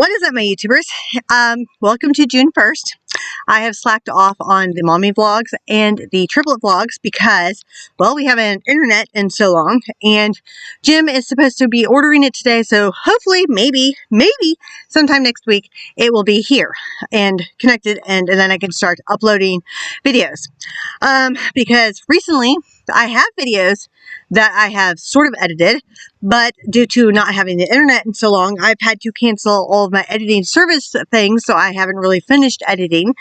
What is up, my YouTubers? Welcome to June 1st. I have slacked off on the mommy vlogs and the triplet vlogs because, well, we haven't internet in so long, and Jim is supposed to be ordering it today, so hopefully, maybe sometime next week, it will be here and connected, and then I can start uploading videos. Because recently, I have videos that I have sort of edited, but due to not having the internet in so long, I've had to cancel all of my editing service things, so I haven't really finished editing.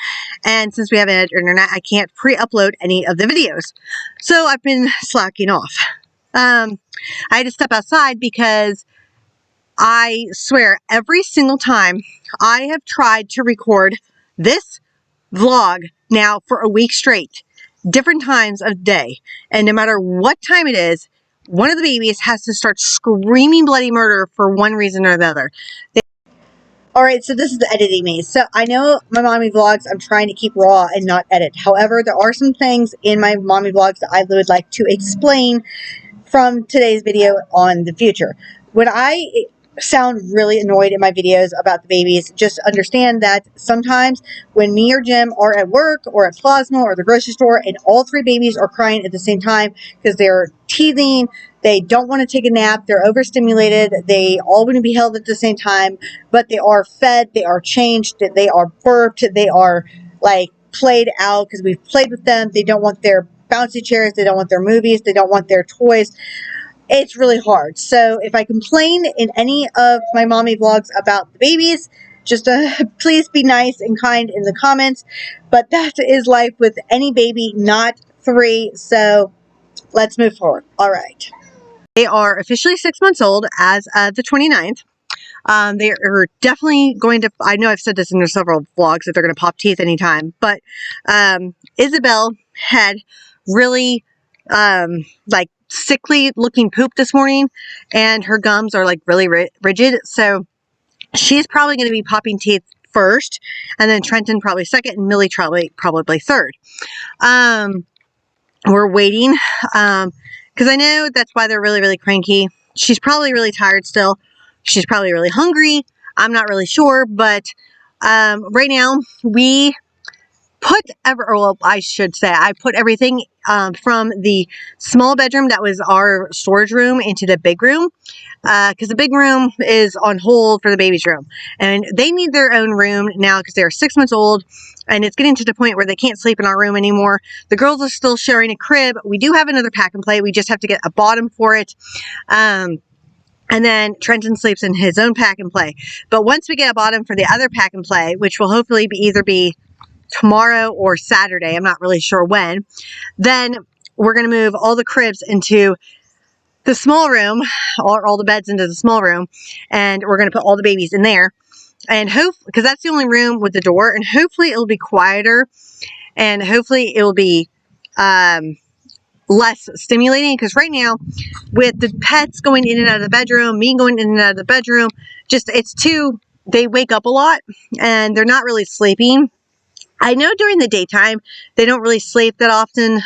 And since we haven't had internet, I can't pre-upload any of the videos. So I've been slacking off. I had to step outside because I swear every single time I have tried to record this vlog now for a week straight, different times of day, and no matter what time it is, one of the babies has to start screaming bloody murder for one reason or another. Alright, so this is the editing me. So I know my mommy vlogs I'm trying to keep raw and not edit. However, there are some things in my mommy vlogs that I would like to explain from today's video on the future. When I sound really annoyed in my videos about the babies, just understand that sometimes when me or Jim are at work or at Plasma or the grocery store and all three babies are crying at the same time because they're teething, they don't want to take a nap, they're overstimulated, they all want to be held at the same time, but they are fed, they are changed, they are burped, they are like played out because we've played with them, they don't want their bouncy chairs, they don't want their movies, they don't want their toys. It's really hard. So if I complain in any of my mommy vlogs about the babies, just please be nice and kind in the comments. But that is life with any baby, not three. So let's move forward. All right. They are officially 6 months old as of the 29th. They are definitely going to, I know I've said this in several vlogs, that they're going to pop teeth anytime. But Isabel had really like sickly looking poop this morning, and her gums are like really rigid, so she's probably going to be popping teeth first, and then Trenton probably second, and Millie probably third. We're waiting because I know that's why they're really cranky. She's probably really tired still. She's probably really hungry. I'm not really sure, but right now we I put everything from the small bedroom that was our storage room into the big room, because the big room is on hold for the baby's room, and they need their own room now because they're 6 months old, and it's getting to the point where they can't sleep in our room anymore. The girls are still sharing a crib. We do have another pack and play. We just have to get a bottom for it. And then Trenton sleeps in his own pack and play. But once we get a bottom for the other pack and play, which will hopefully either be tomorrow or Saturday, I'm not really sure when, then we're going to move all the cribs into the small room, or all the beds into the small room, and we're going to put all the babies in there, and because that's the only room with the door, and hopefully it'll be quieter, and hopefully it'll be less stimulating, because right now with the pets going in and out of the bedroom, me going in and out of the bedroom, they wake up a lot and they're not really sleeping. I know during the daytime, they don't really sleep that often.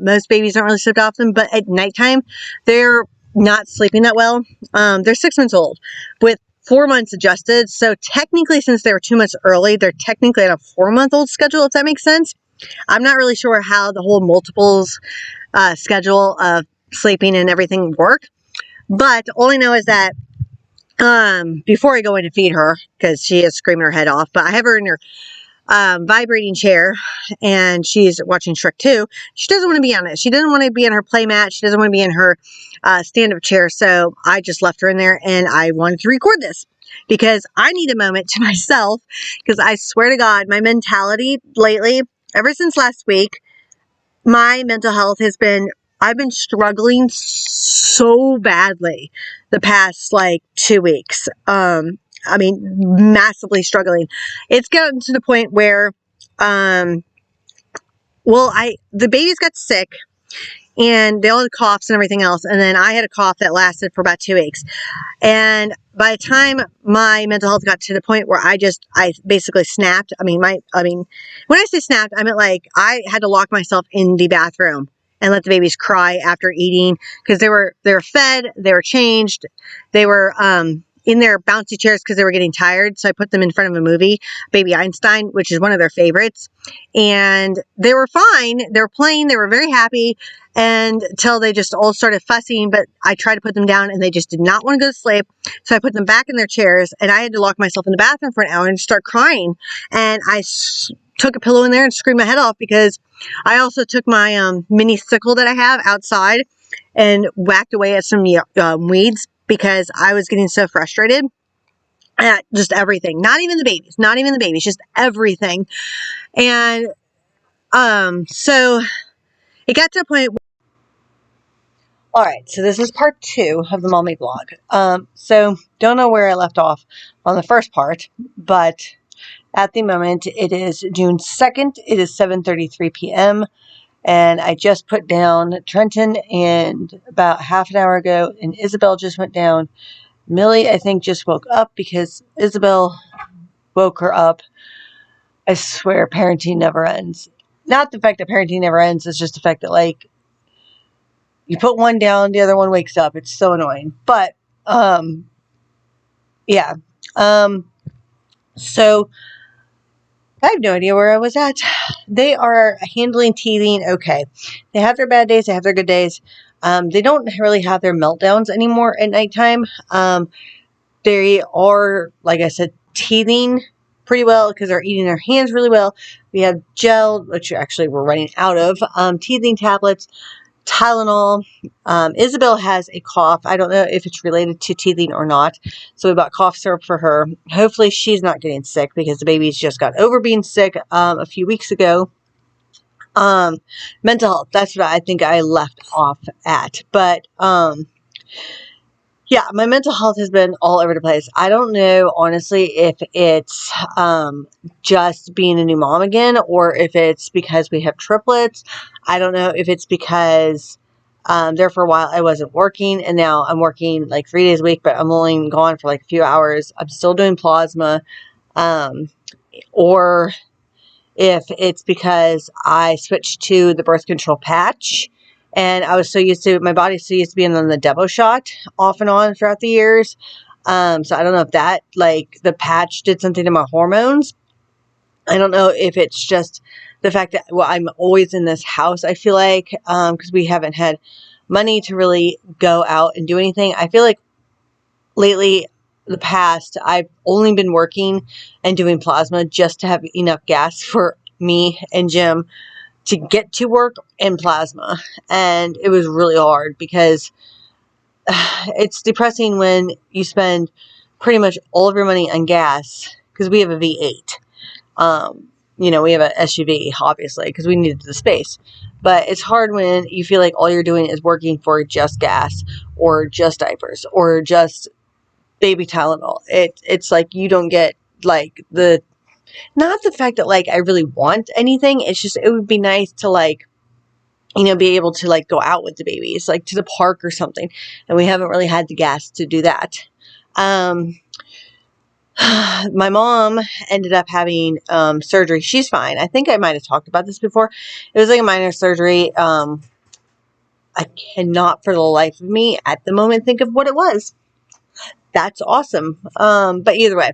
Most babies don't really sleep that often, but at nighttime, they're not sleeping that well. They're 6 months old with 4 months adjusted. So technically, since they were 2 months early, they're technically on a 4-month-old schedule, if that makes sense. I'm not really sure how the whole multiples schedule of sleeping and everything work. But all I know is that before I go in to feed her, because she is screaming her head off, but I have her in her vibrating chair, and she's watching Shrek 2. She doesn't want to be on it. She doesn't want to be in her play mat. She doesn't want to be in her stand-up chair. So I just left her in there, and I wanted to record this because I need a moment to myself, because I swear to God, my mentality lately, ever since last week, my mental health has been, I've been struggling so badly the past like 2 weeks. I mean, massively struggling. It's gotten to the point where, the babies got sick, and they all had coughs and everything else, and then I had a cough that lasted for about 2 weeks. And by the time my mental health got to the point where I basically snapped. I mean, when I say snapped, I meant like I had to lock myself in the bathroom and let the babies cry after eating, because they were fed, they were changed, they were in their bouncy chairs because they were getting tired. So I put them in front of a movie, Baby Einstein, which is one of their favorites. And they were fine. They were playing. They were very happy. And until they just all started fussing, but I tried to put them down and they just did not want to go to sleep. So I put them back in their chairs and I had to lock myself in the bathroom for an hour and start crying. And I took a pillow in there and screamed my head off because I also took my mini sickle that I have outside and whacked away at some weeds because I was getting so frustrated at just everything. Not even the babies, just everything. And so it got to a point where, all right, so this is part 2 of the mommy vlog. So don't know where I left off on the first part, but at the moment it is June 2nd. It is 7:33 p.m. and I just put down Trenton, and about half an hour ago, and Isabel just went down. Millie, I think, just woke up because Isabel woke her up. I swear, parenting never ends. Not the fact that parenting never ends, it's just the fact that, like, you put one down, the other one wakes up. It's so annoying. But, yeah. So, I have no idea where I was at. They are handling teething okay. They have their bad days. They have their good days. They don't really have their meltdowns anymore at nighttime. They are, like I said, teething pretty well because they're eating their hands really well. We have gel, which actually we're running out of, teething tablets, Tylenol. Isabel has a cough. I don't know if it's related to teething or not. So we bought cough syrup for her. Hopefully she's not getting sick because the baby's just got over being sick a few weeks ago. Mental health. That's what I think I left off at. But yeah, my mental health has been all over the place. I don't know, honestly, if it's just being a new mom again, or if it's because we have triplets. I don't know if it's because there for a while I wasn't working, and now I'm working like 3 days a week, but I'm only gone for like a few hours. I'm still doing plasma, or if it's because I switched to the birth control patch. And I was so used to, my body's so used to being on the Devo shot off and on throughout the years. So I don't know if that, like, the patch did something to my hormones. I don't know if it's just the fact that, well, I'm always in this house, I feel like, because we haven't had money to really go out and do anything. I feel like lately, the past, I've only been working and doing plasma just to have enough gas for me and Jim to get to work and plasma. And it was really hard because it's depressing when you spend pretty much all of your money on gas, because we have a V8. You know, we have an SUV, obviously, because we needed the space. But it's hard when you feel like all you're doing is working for just gas or just diapers or just baby Tylenol. It's like you don't get, like, the, not the fact that, like, I really want anything. It's just, it would be nice to, like, you know, be able to, like, go out with the babies, like, to the park or something. And we haven't really had the gas to do that. My mom ended up having surgery. She's fine. I think I might have talked about this before. It was like a minor surgery. I cannot for the life of me at the moment think of what it was. That's awesome. But either way.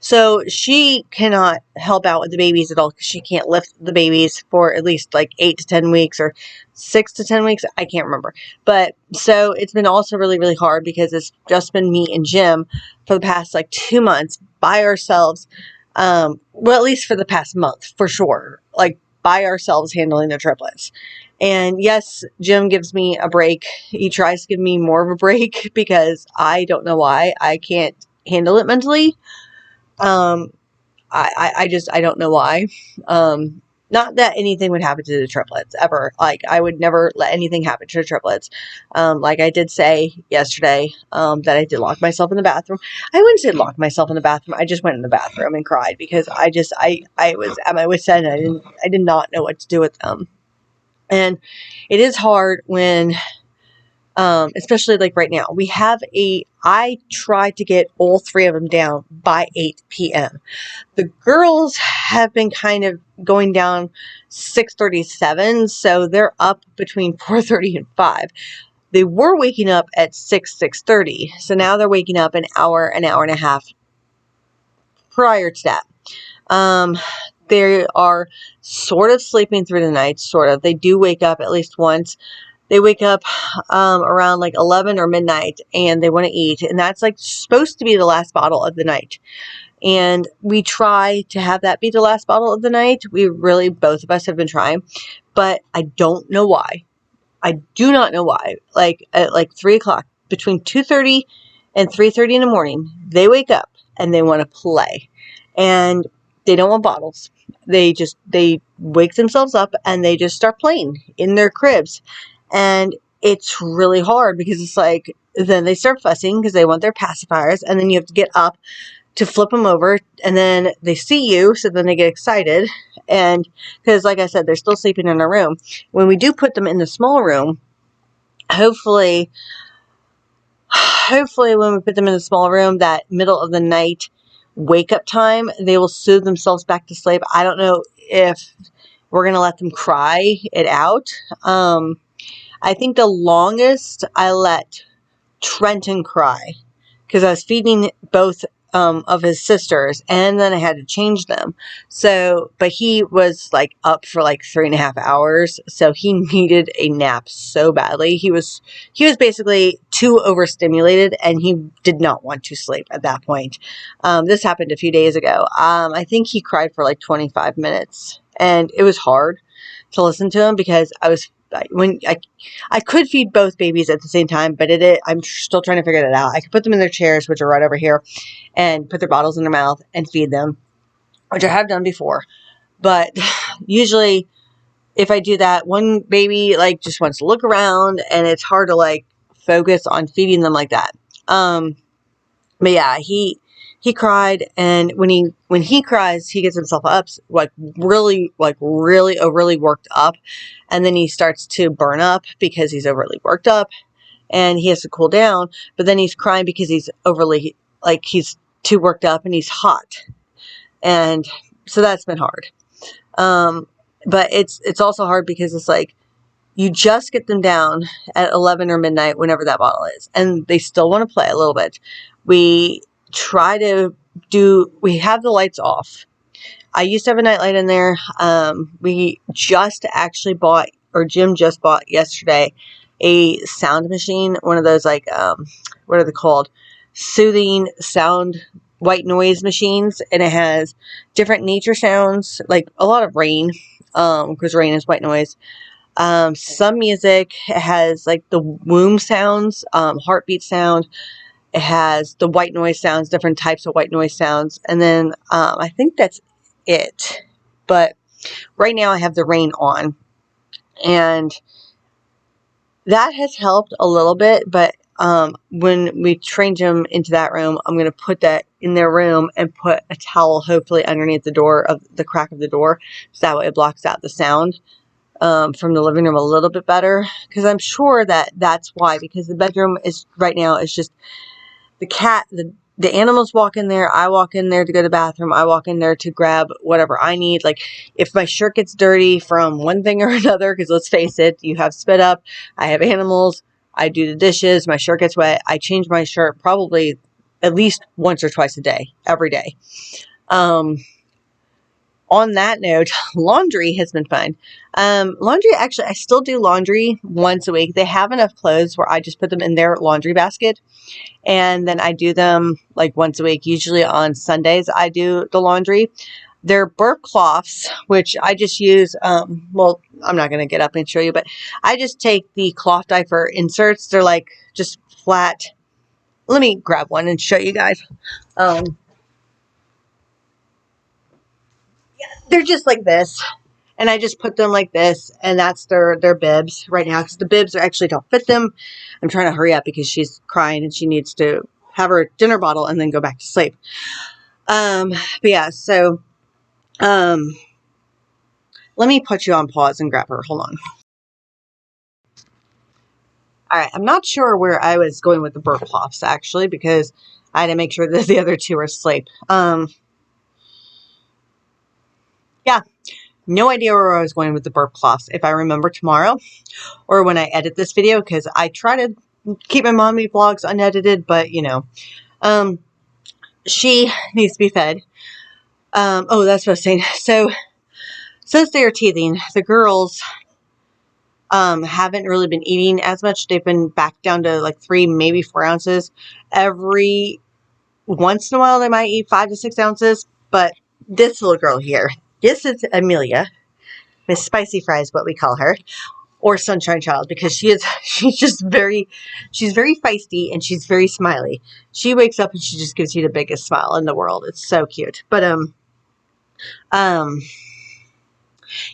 So she cannot help out with the babies at all because she can't lift the babies for at least like 8 to 10 weeks or 6 to 10 weeks. I can't remember. But so it's been also really, really hard because it's just been me and Jim for the past like 2 months by ourselves. Well, at least for the past month, for sure. Like by ourselves handling the triplets. And yes, Jim gives me a break. He tries to give me more of a break because I don't know why. I can't handle it mentally. I don't know why. Not that anything would happen to the triplets ever. Like, I would never let anything happen to the triplets. Like I did say yesterday, that I did lock myself in the bathroom. I wouldn't say lock myself in the bathroom. I just went in the bathroom and cried because I was at my wit's end. I did not know what to do with them. And it is hard when, especially like right now, I tried to get all 3 of them down by 8 p.m. The girls have been kind of going down 6:37, so they're up between 4:30 and 5. they were waking up at 6:30. So now they're waking up an hour and a half prior to that. They are sort of sleeping through the night, sort of. They do wake up at least once. They wake up around like 11 or midnight, and they want to eat. And that's like supposed to be the last bottle of the night. And we try to have that be the last bottle of the night. We really, both of us have been trying, but I don't know why. I do not know why. Like at like 3 o'clock, between 2:30 and 3:30 in the morning, they wake up and they want to play. And they don't want bottles. They wake themselves up and they just start playing in their cribs. And it's really hard because it's like, then they start fussing because they want their pacifiers, and then you have to get up to flip them over, and then they see you, so then they get excited. And because, like I said, they're still sleeping in their room. When we do put them in the small room, hopefully when we put them in the small room, that middle of the night wake up time, they will soothe themselves back to sleep. I don't know if we're going to let them cry it out. I think the longest I let Trenton cry, because I was feeding both of his sisters, and then I had to change them. So, but he was like up for like 3.5 hours, so he needed a nap so badly. He was basically too overstimulated, and he did not want to sleep at that point. This happened a few days ago. I think he cried for like 25 minutes, and it was hard to listen to him because I could feed both babies at the same time, but I'm still trying to figure that out. I could put them in their chairs, which are right over here, and put their bottles in their mouth and feed them, which I have done before. But usually if I do that, one baby like just wants to look around, and it's hard to like focus on feeding them like that. But yeah, he cried, and when he cries, he gets himself up, really overly worked up, and then he starts to burn up because he's overly worked up, and he has to cool down. But then he's crying because he's overly, like, he's too worked up and he's hot, and so that's been hard. But it's also hard because it's like, you just get them down at 11 or midnight, whenever that bottle is, and they still want to play a little bit. We have the lights off. I used to have a nightlight in there. We just actually bought, or Jim just bought yesterday, a sound machine, one of those like, what are they called? Soothing sound white noise machines, and it has different nature sounds, like a lot of rain, because rain is white noise. Some music. It has like the womb sounds, heartbeat sound. It has the white noise sounds, different types of white noise sounds. And then I think that's it. But right now I have the rain on, and that has helped a little bit. But when we train them into that room, I'm going to put that in their room and put a towel hopefully underneath the door, of the crack of the door, so that way it blocks out the sound from the living room a little bit better. Because I'm sure that's why, because the bedroom is right now is just the animals walk in there, I walk in there to go to the bathroom, I walk in there to grab whatever I need. Like, if my shirt gets dirty from one thing or another, because let's face it, you have spit up, I have animals, I do the dishes, my shirt gets wet, I change my shirt probably at least once or twice a day, every day. On that note, laundry has been fun. Laundry, actually, I still do laundry once a week. They have enough clothes where I just put them in their laundry basket, and then I do them like once a week. Usually on Sundays, I do the laundry. They're burp cloths, which I just use, well, I'm not going to get up and show you, but I just take the cloth diaper inserts. They're like just flat. Let me grab one and show you guys. They're just like this, and I just put them like this, and that's their bibs right now, because the bibs actually don't fit them. I'm trying to hurry up because she's crying and she needs to have her dinner bottle and then go back to sleep. But yeah, so let me put you on pause and grab her. Hold on. All right, I'm not sure where I was going with the burp cloths, actually, because I had to make sure that the other two are asleep. Yeah. no idea where I was going with the burp cloths. If I remember tomorrow or when I edit this video, because I try to keep my mommy vlogs unedited, but you know, she needs to be fed. Oh, that's what I was saying. So since they are teething, the girls haven't really been eating as much. They've been back down to like 3, maybe 4 ounces. Every once in a while, they might eat 5 to 6 ounces. But this little girl here, this is Amelia, Miss Spicy Fries, what we call her, or Sunshine Child, because she's very feisty and she's very smiley. She wakes up and she just gives you the biggest smile in the world. It's so cute. But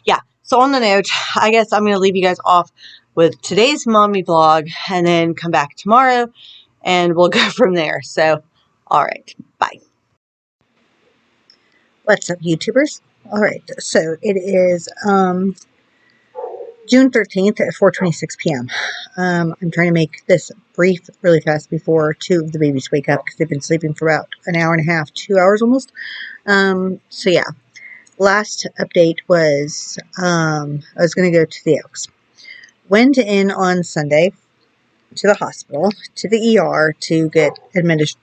yeah. So on the note, I guess I'm going to leave you guys off with today's mommy vlog and then come back tomorrow and we'll go from there. So, all right. Bye. What's up, YouTubers? All right. So it is June 13th at 4:26 p.m. I'm trying to make this brief really fast before 2 of the babies wake up because they've been sleeping for about an hour and a half, 2 hours almost. So yeah. Last update was I was going to go to the Oaks. Went in on Sunday to the hospital, to the ER to get administered.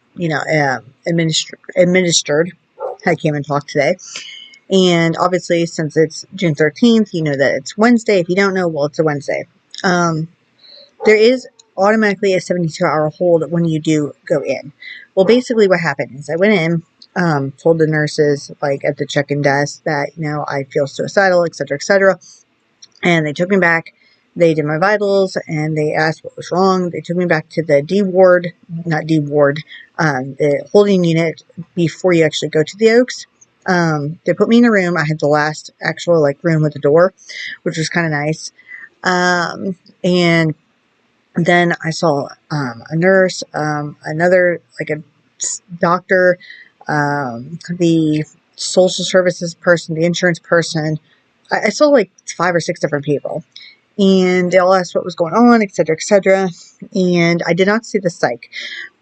I came and talked today. And obviously, since it's June 13th, you know that it's Wednesday. If you don't know, well, it's a Wednesday. There is automatically a 72-hour hold when you do go in. Well, basically what happened is I went in, told the nurses, like, at the check-in desk that, you know, I feel suicidal, etc., etc., and they took me back. They did my vitals, and they asked what was wrong. They took me back to the the holding unit before you actually go to the Oaks. They put me in a room. I had the last actual, like, room with the door, which was kind of nice. And then I saw a nurse, another, like, a doctor, the social services person, the insurance person. I saw like 5 or 6 different people. And they all asked what was going on, etc., etc. And I did not see the psych.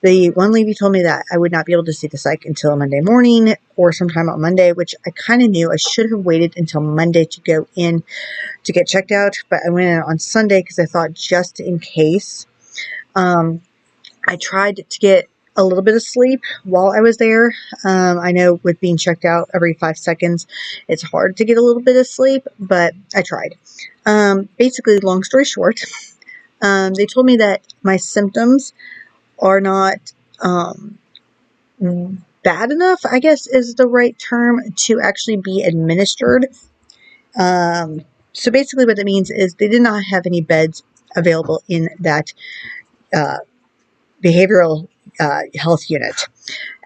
The one lady told me that I would not be able to see the psych until Monday morning or sometime on Monday, which I kind of knew. I should have waited until Monday to go in to get checked out, but I went in on Sunday because I thought just in case. I tried to get a little bit of sleep while I was there. I know with being checked out every 5 seconds, it's hard to get a little bit of sleep, but I tried. Basically, long story short, they told me that my symptoms are not bad enough, I guess is the right term, to actually be administered. So basically what that means is they did not have any beds available in that behavioral health unit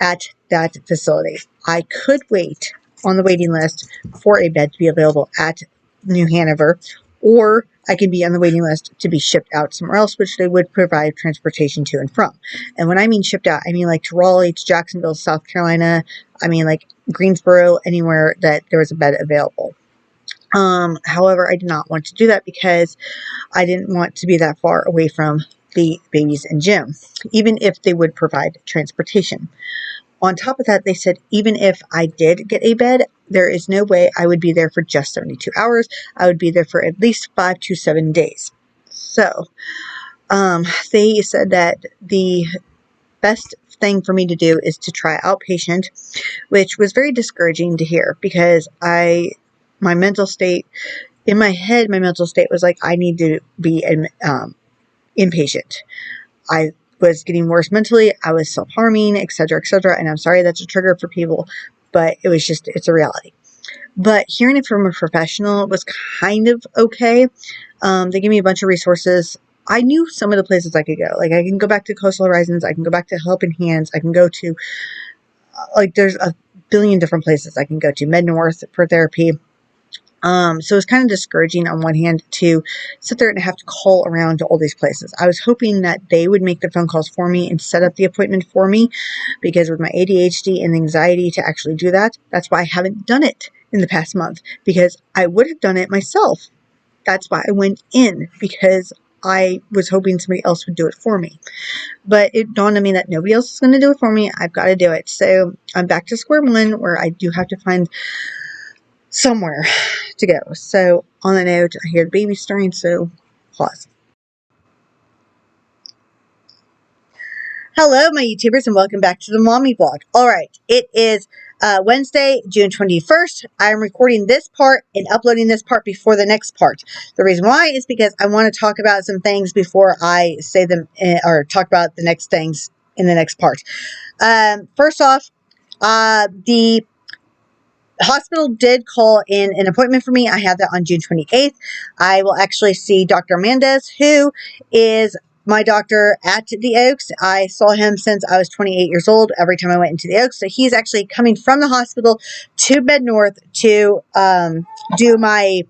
at that facility. I could wait on the waiting list for a bed to be available at New Hanover, or I can be on the waiting list to be shipped out somewhere else, which they would provide transportation to and from. And when I mean shipped out, I mean like to Raleigh, to Jacksonville, South Carolina. I mean like Greensboro, anywhere that there was a bed available. However, I did not want to do that because I didn't want to be that far away from the babies and Jim, even if they would provide transportation. On top of that, they said even if I did get a bed, there is no way I would be there for just 72 hours. I would be there for at least 5 to 7 days. So they said that the best thing for me to do is to try outpatient, which was very discouraging to hear because my mental state, in my head, my mental state was like, I need to be inpatient. I was getting worse mentally. I was self-harming, etc., etc. And I'm sorry that's a trigger for people, but it's a reality. But hearing it from a professional was kind of okay. They gave me a bunch of resources. I knew some of the places I could go. Like I can go back to Coastal Horizons. I can go back to Helping Hands. I can go to, there's a billion different places I can go to. Med North for therapy. So it was kind of discouraging on one hand to sit there and have to call around to all these places. I was hoping that they would make the phone calls for me and set up the appointment for me, because with my ADHD and anxiety to actually do that, that's why I haven't done it in the past month, because I would have done it myself. That's why I went in, because I was hoping somebody else would do it for me. But it dawned on me that nobody else is going to do it for me. I've got to do it. So I'm back to square one, where I do have to find somewhere to go. So on the note, I hear the baby stirring, so pause. Hello, my YouTubers, and welcome back to the Mommy Vlog. All right, it is Wednesday, June 21st. I'm recording this part and uploading this part before the next part. The reason why is because I want to talk about some things before I say them or talk about the next things in the next part. First off, the hospital did call in an appointment for me. I have that on June 28th. I will actually see Dr. Mendez, who is my doctor at the Oaks. I saw him since I was 28 years old every time I went into the Oaks. So he's actually coming from the hospital to Bed North to do my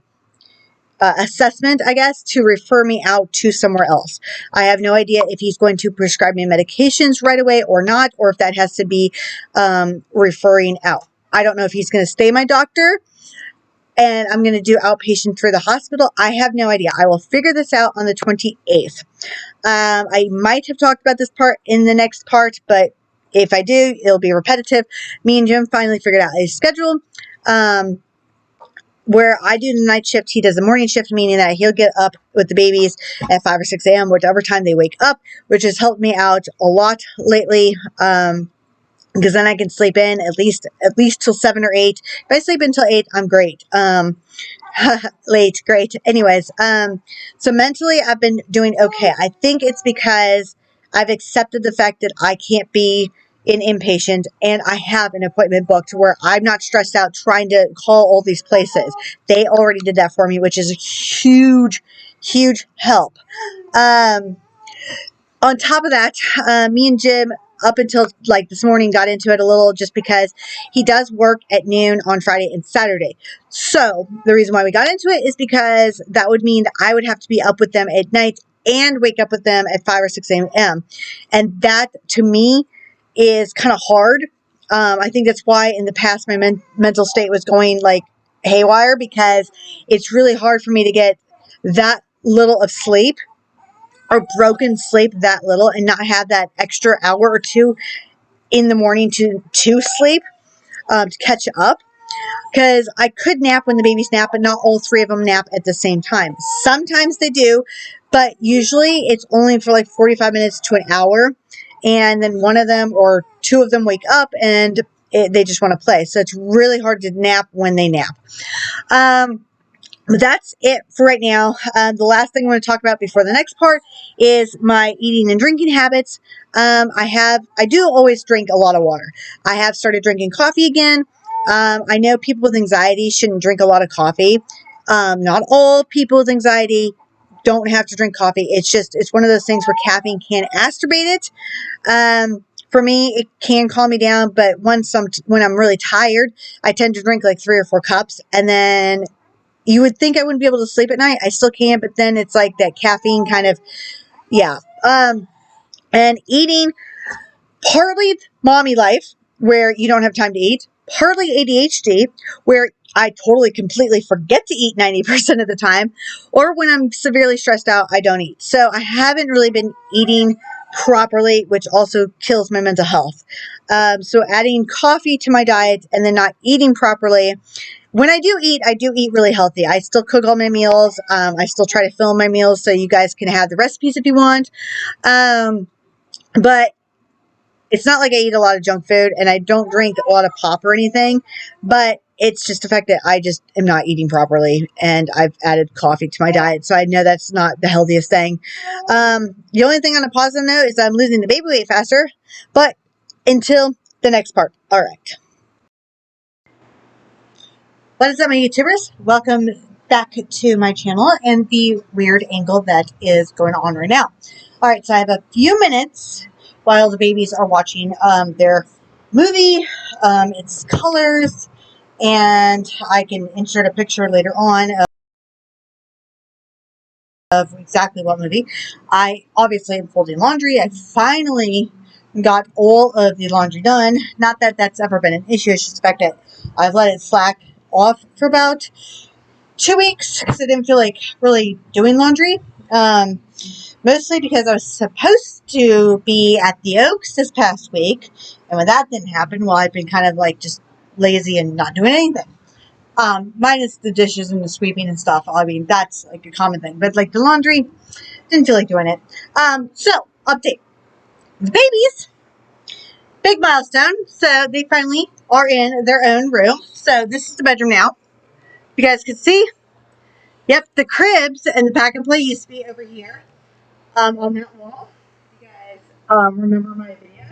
assessment, I guess, to refer me out to somewhere else. I have no idea if he's going to prescribe me medications right away or not, or if that has to be referring out. I don't know if he's going to stay my doctor and I'm going to do outpatient through the hospital. I have no idea. I will figure this out on the 28th. I might have talked about this part in the next part, but if I do, it'll be repetitive. Me and Jim finally figured out a schedule where I do the night shift. He does the morning shift, meaning that he'll get up with the babies at 5 or 6 a.m., whatever time they wake up, which has helped me out a lot lately. Because then I can sleep in at least till 7 or 8. If I sleep until 8, I'm great. Late, great. Anyways, so mentally I've been doing okay. I think it's because I've accepted the fact that I can't be an inpatient and I have an appointment booked where I'm not stressed out trying to call all these places. They already did that for me, which is a huge, huge help. On top of that, me and Jim, up until like this morning, got into it a little just because he does work at noon on Friday and Saturday. So the reason why we got into it is because that would mean that I would have to be up with them at night and wake up with them at 5 or 6 a.m. And that, to me, is kind of hard. I think that's why in the past my mental state was going like haywire, because it's really hard for me to get that little of sleep or broken sleep that little and not have that extra hour or two in the morning to sleep to catch up. Because I could nap when the babies nap, but not all three of them nap at the same time. Sometimes they do, but usually it's only for like 45 minutes to an hour. And then one of them or two of them wake up and they just want to play. So it's really hard to nap when they nap. That's it for right now. The last thing I want to talk about before the next part is my eating and drinking habits. I do always drink a lot of water. I have started drinking coffee again. I know people with anxiety shouldn't drink a lot of coffee. Not all people with anxiety don't have to drink coffee. It's one of those things where caffeine can exacerbate it. For me, it can calm me down, but when I'm really tired, I tend to drink like 3 or 4 cups, and then you would think I wouldn't be able to sleep at night. I still can, but then it's like that caffeine kind of, yeah. And eating, partly mommy life, where you don't have time to eat, partly ADHD, where I totally, completely forget to eat 90% of the time, or when I'm severely stressed out, I don't eat. So I haven't really been eating properly, which also kills my mental health. So adding coffee to my diet and then not eating properly. When I do eat really healthy. I still cook all my meals. I still try to film my meals so you guys can have the recipes if you want. But it's not like I eat a lot of junk food, and I don't drink a lot of pop or anything. But it's just the fact that I just am not eating properly, and I've added coffee to my diet. So I know that's not the healthiest thing. The only thing on a positive note is I'm losing the baby weight faster. But until the next part. All right. What is up, my YouTubers? Welcome back to my channel and the weird angle that is going on right now. All right, so I have a few minutes while the babies are watching their movie. It's Colors, and I can insert a picture later on of exactly what movie. I obviously am folding laundry. I finally got all of the laundry done. Not that that's ever been an issue. It's just the fact that I've let it slack off for about 2 weeks because I didn't feel like really doing laundry. Mostly because I was supposed to be at the Oaks this past week, and when that didn't happen, well, I've been kind of like just lazy and not doing anything. Minus the dishes and the sweeping and stuff. I mean, that's like a common thing. But like the laundry, didn't feel like doing it. So, update. The babies, big milestone. So they finally are in their own room. So this is the bedroom now. You guys can see. Yep, the cribs and the pack and play used to be over here on that wall. You guys remember my video.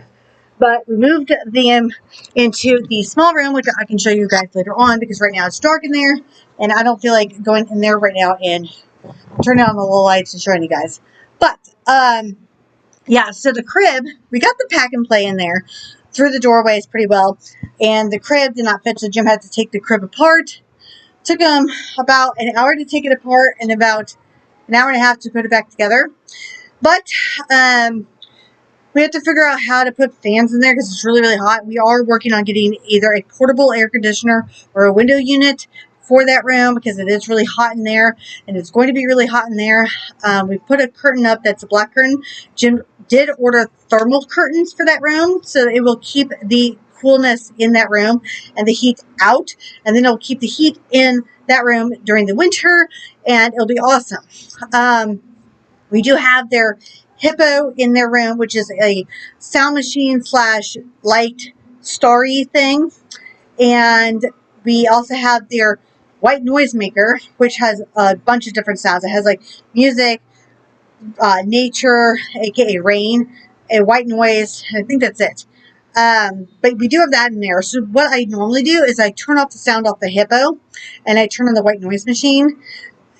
But we moved them into the small room, which I can show you guys later on because right now it's dark in there. And I don't feel like going in there right now and turning on the little lights and showing you guys. But, yeah, so the crib, we got the pack and play in there through the doorways pretty well. And the crib did not fit, so Jim had to take the crib apart. Took him about an hour to take it apart and about an hour and a half to put it back together. But, we have to figure out how to put fans in there because it's really, really hot. We are working on getting either a portable air conditioner or a window unit for that room because it is really hot in there and it's going to be really hot in there. We put a curtain up that's a black curtain. Jim did order thermal curtains for that room so it will keep the coolness in that room and the heat out, and then it'll keep the heat in that room during the winter and it'll be awesome. We do have their Hippo in their room, which is a sound machine / light starry thing. And we also have their white noise maker, which has a bunch of different sounds. It has like music, nature, aka rain, a white noise. I think that's it. But we do have that in there. So what I normally do is I turn off the sound off the Hippo and I turn on the white noise machine.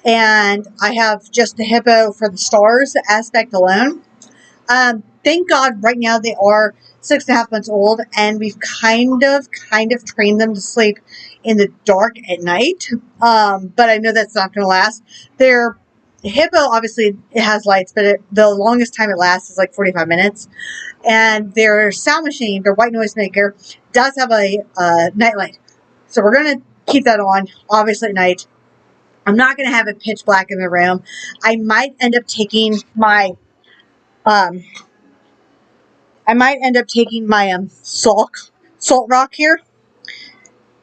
And I have just the Hippo for the stars aspect alone. Thank God right now they are 6.5 months old and we've kind of trained them to sleep in the dark at night. But I know that's not going to last. Their Hippo, obviously it has lights, but the longest time it lasts is like 45 minutes. And their sound machine, their white noise maker, does have a night light. So we're going to keep that on, obviously at night. I'm not going to have it pitch black in the room. I might end up taking my, salt rock here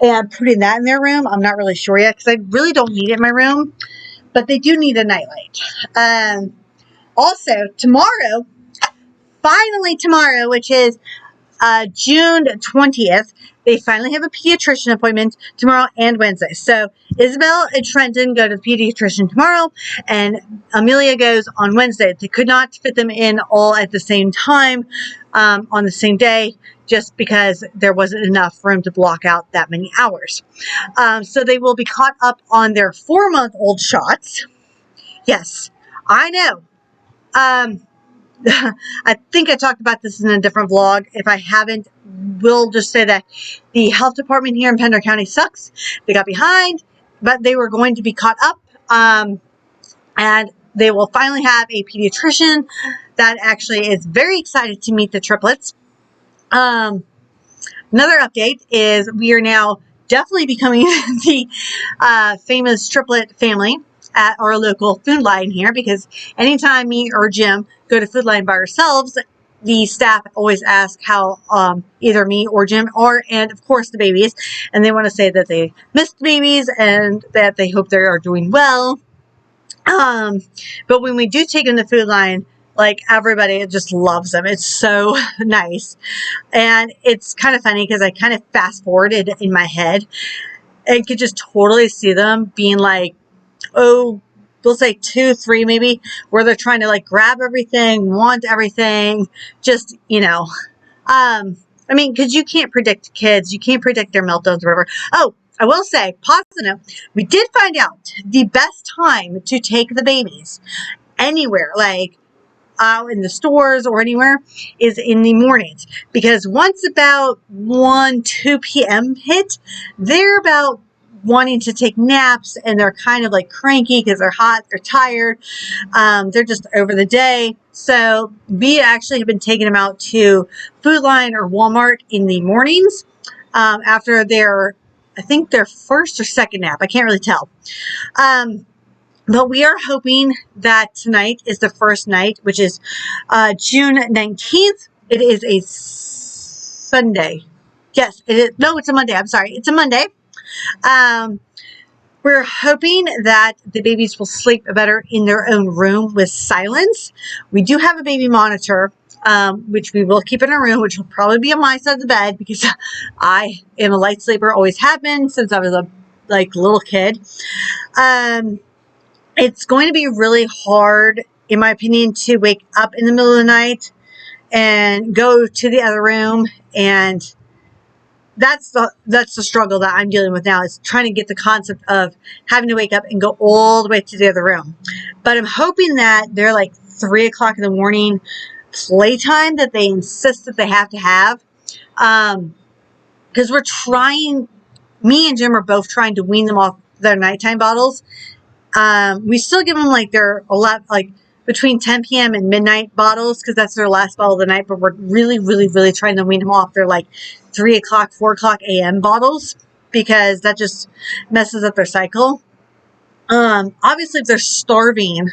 and putting that in their room. I'm not really sure yet because I really don't need it in my room, but they do need a nightlight. Also, finally tomorrow, which is June 20th, they finally have a pediatrician appointment tomorrow and Wednesday. So Isabel and Trenton go to the pediatrician tomorrow and Amelia goes on Wednesday. They could not fit them in all at the same time on the same day just because there wasn't enough room to block out that many hours. So they will be caught up on their 4-month-old shots. Yes, I know. I think I talked about this in a different vlog. If I haven't, we'll just say that the health department here in Pender County sucks. They got behind, but they were going to be caught up. And they will finally have a pediatrician that actually is very excited to meet the triplets. Another update is we are now definitely becoming the famous triplet family at our local Food Line here, because anytime me or Jim go to Food Line by ourselves, the staff always ask how either me or Jim and of course the babies, and they want to say that they missed the babies and that they hope they are doing well. But when we do take them to Food Line, like everybody just loves them. It's so nice. And it's kind of funny because I kind of fast forwarded in my head and could just totally see them being like, oh, we'll say 2, 3 maybe, where they're trying to like grab everything, want everything, just, you know, I mean, because you can't predict kids, you can't predict their meltdowns or whatever. Oh, I will say, positive, we did find out the best time to take the babies anywhere, like out in the stores or anywhere, is in the mornings, because once about 1, 2 p.m. hit, they're about wanting to take naps and they're kind of like cranky because they're hot, they're tired, they're just over the day. So we actually have been taking them out to Food Line or Walmart in the mornings after their, I think their first or second nap. I can't really tell. But we are hoping that tonight is the first night, which is June 19th. It is a Sunday. Yes, it is. No, it's a Monday. I'm sorry. It's a Monday. We're hoping that the babies will sleep better in their own room with silence. We do have a baby monitor, which we will keep in our room, which will probably be on my side of the bed because I am a light sleeper, always have been since I was a little kid. It's going to be really hard, in my opinion, to wake up in the middle of the night and go to the other room, and that's the struggle that I'm dealing with now, is trying to get the concept of having to wake up and go all the way to the other room. But I'm hoping that they're like 3 o'clock in the morning playtime that they insist that they have to have. Because we're trying, me and Jim are both trying to wean them off their nighttime bottles. We still give them their between 10 p.m. and midnight bottles because that's their last bottle of the night, but we're really, really, really trying to wean them off their 3 o'clock, 4 o'clock a.m. bottles because that just messes up their cycle. Obviously, if they're starving,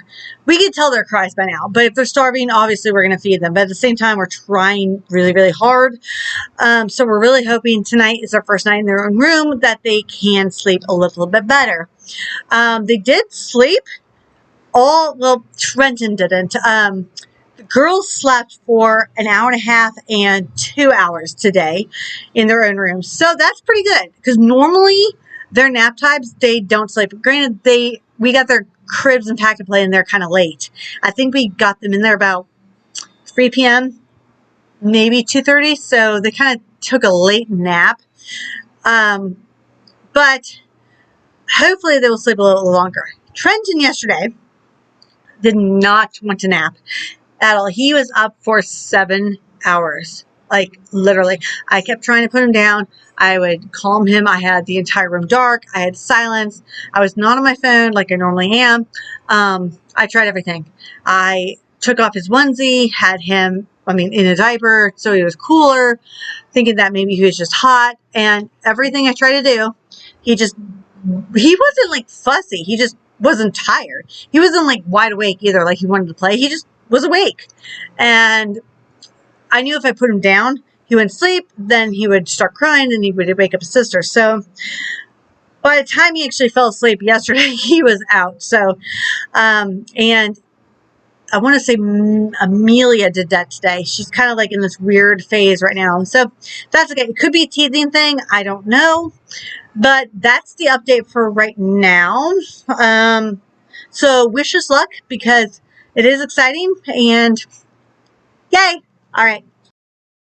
we can tell their cries by now, but if they're starving, obviously we're going to feed them. But at the same time, we're trying really, really hard. So we're really hoping tonight is their first night in their own room that they can sleep a little bit better. They did sleep. Trenton didn't. The girls slept for an hour and a half and 2 hours today in their own room. So that's pretty good because normally their nap times, they don't sleep. Granted, we got their cribs and pack and play in there kind of late. I think we got them in there about 3 p.m., maybe 2:30. So they kind of took a late nap. But hopefully they will sleep a little longer. Trenton yesterday did not want to nap at all. He was up for 7 hours. Literally. I kept trying to put him down. I would calm him. I had the entire room dark. I had silence. I was not on my phone like I normally am. I tried everything. I took off his onesie, had him, in a diaper so he was cooler, thinking that maybe he was just hot. And everything I tried to do, he wasn't fussy. He just wasn't tired. He wasn't wide awake either, he wanted to play. He just was awake. And I knew if I put him down, he wouldn't sleep, then he would start crying, and he would wake up his sister. So by the time he actually fell asleep yesterday, he was out. So, and I want to say Amelia did that today. She's kind of in this weird phase right now. So that's okay. It could be a teething thing. I don't know. But that's the update for right now. So wish us luck because it is exciting and yay. All right.